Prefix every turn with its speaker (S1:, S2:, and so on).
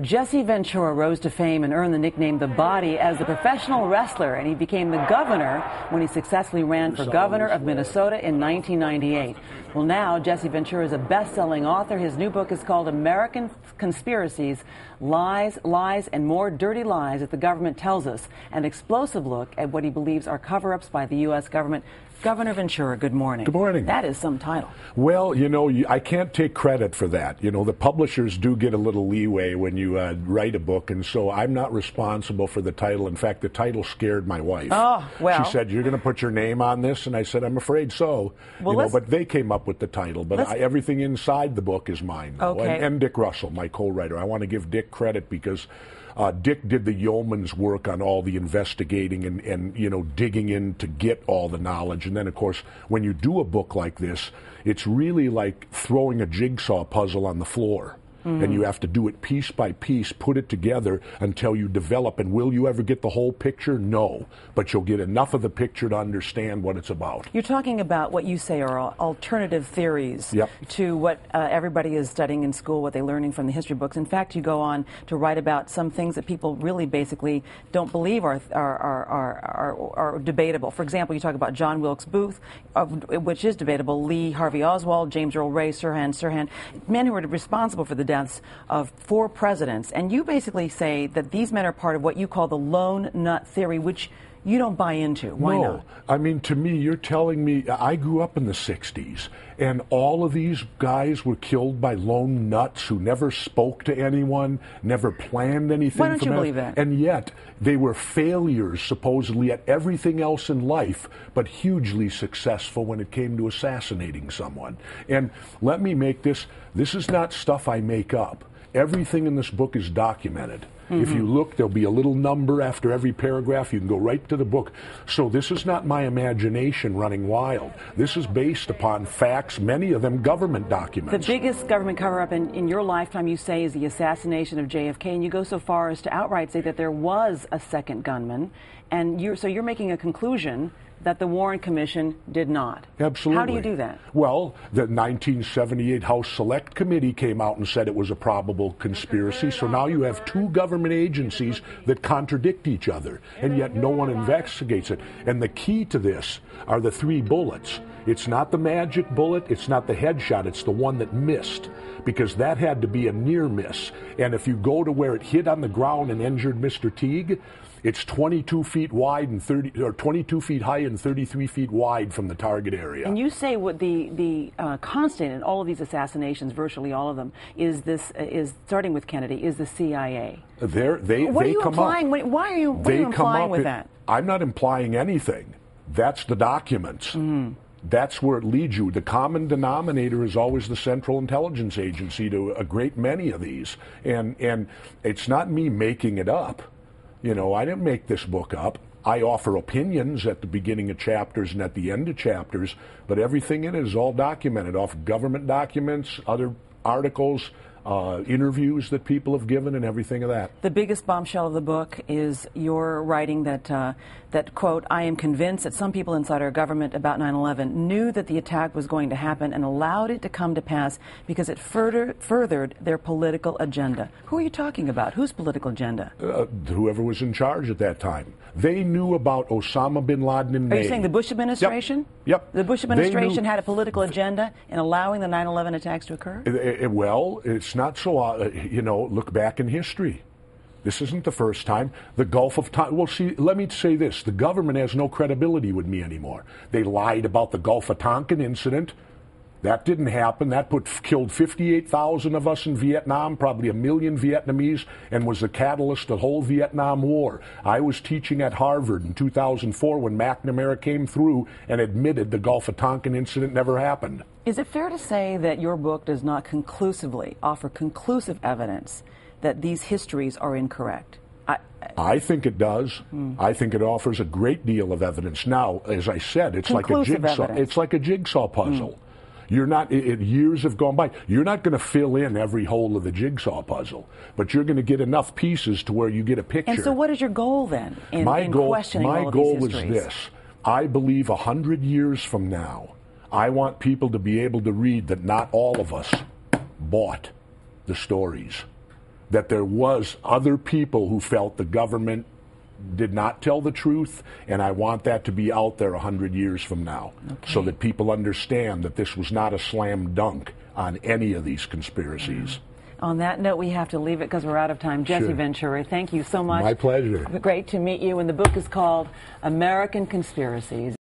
S1: Jesse Ventura rose to fame and earned the nickname The Body as a professional wrestler, and he became the governor when he successfully ran for governor of Minnesota in 1998. Well, now Jesse Ventura is a best-selling author. His new book is called American Conspiracies, Lies, Lies, and More Dirty Lies That the Government Tells Us, an explosive look at what he believes are cover-ups by the U.S. government. Governor Ventura, good morning.
S2: Good morning.
S1: That is some title.
S2: Well, you know, I can't take credit for that. You know, the publishers do get a little leeway when you write a book, and so I'm not responsible for the title. In fact, the title scared my wife.
S1: Oh, well.
S2: She said, "You're going to put your name on this?" And I said, "I'm afraid so." Well, but they came up with the title. But everything inside the book is mine, though.
S1: Okay.
S2: And Dick Russell, my co-writer. I want to give Dick credit because Dick did the yeoman's work on all the investigating and you know, digging in to get all the knowledge. And then, of course, when you do a book like this, it's really like throwing a jigsaw puzzle on the floor. And you have to do it piece by piece, put it together until you develop. And will you ever get the whole picture? No. But you'll get enough of the picture to understand what it's about.
S1: You're talking about what you say are alternative theories to what everybody is studying in school, what they're learning from the history books. In fact, you go on to write about some things that people really basically don't believe are debatable. For example, you talk about John Wilkes Booth, which is debatable, Lee Harvey Oswald, James Earl Ray, Sirhan, men who were responsible for the deaths of 4 presidents. And you basically say that these men are part of what you call the lone nut theory, which you don't buy into. Why not?
S2: No. I mean, to me, you're telling me, I grew up in the 60s, and all of these guys were killed by lone nuts who never spoke to anyone, never planned anything.
S1: Why don't you believe that?
S2: And yet, they were failures, supposedly, at everything else in life, but hugely successful when it came to assassinating someone. And let me make this is not stuff I make up. Everything in this book is documented. If you look, there'll be a little number after every paragraph. You can go right to the book. So this is not my imagination running wild. This is based upon facts, many of them government documents.
S1: The biggest government cover-up in your lifetime, you say, is the assassination of JFK, and you go so far as to outright say that there was a second gunman, and you're making a conclusion that the Warren Commission did not.
S2: Absolutely.
S1: How do you do that?
S2: Well, the 1978 House Select Committee came out and said it was a probable conspiracy, so now you have 2 government agencies that contradict each other, and yet no one investigates it. And the key to this are the 3 bullets. It's not the magic bullet, it's not the headshot, it's the one that missed, because that had to be a near miss. And if you go to where it hit on the ground and injured Mr. Teague, it's 22 feet wide and 22 feet high and 33 feet wide from the target area.
S1: And you say what the constant in all of these assassinations, virtually all of them, is starting with Kennedy, is the CIA.
S2: What are you
S1: implying? Why are you implying with that?
S2: I'm not implying anything. That's the documents. That's where it leads you. The common denominator is always the Central Intelligence Agency to a great many of these. And it's not me making it up. You know, I didn't make this book up. I offer opinions at the beginning of chapters and at the end of chapters, but everything in it is all documented off government documents, other articles, interviews that people have given, and everything of that.
S1: The biggest bombshell of the book is your writing that, quote, I am convinced that some people inside our government about 9/11 knew that the attack was going to happen and allowed it to come to pass because it furthered their political agenda. Who are you talking about? Whose political agenda?
S2: Whoever was in charge at that time. They knew about Osama bin Laden in May.
S1: Are you saying the Bush administration?
S2: Yep.
S1: The Bush administration had a political agenda in allowing the 9/11 attacks to occur?
S2: Well, it's not so, you know, look back in history. This isn't the first time. The Gulf of Tonkin. Well, see, let me say this. The government has no credibility with me anymore. They lied about the Gulf of Tonkin incident. That didn't happen. That killed 58,000 of us in Vietnam, probably 1 million Vietnamese, and was the catalyst of the whole Vietnam War. I was teaching at Harvard in 2004 when McNamara came through and admitted the Gulf of Tonkin incident never happened.
S1: Is it fair to say that your book does not conclusively offer conclusive evidence that these histories are incorrect?
S2: I think it does. I think it offers a great deal of evidence. Now, as I said, it's like a jigsaw. It's like a jigsaw puzzle. You're not, years have gone by. You're not going to fill in every hole of the jigsaw puzzle, but you're going to get enough pieces to where you get a picture.
S1: And so what is your goal then in questioning all of these histories? My goal is this.
S2: I believe 100 years from now, I want people to be able to read that not all of us bought the stories. that there was other people who felt the government did not tell the truth, and I want that to be out there 100 years from now, so that people understand that this was not a slam dunk on any of these conspiracies.
S1: On that note, we have to leave it because we're out of time. Jesse Ventura, thank you so much.
S2: My pleasure.
S1: Great to meet you. And the book is called American Conspiracies.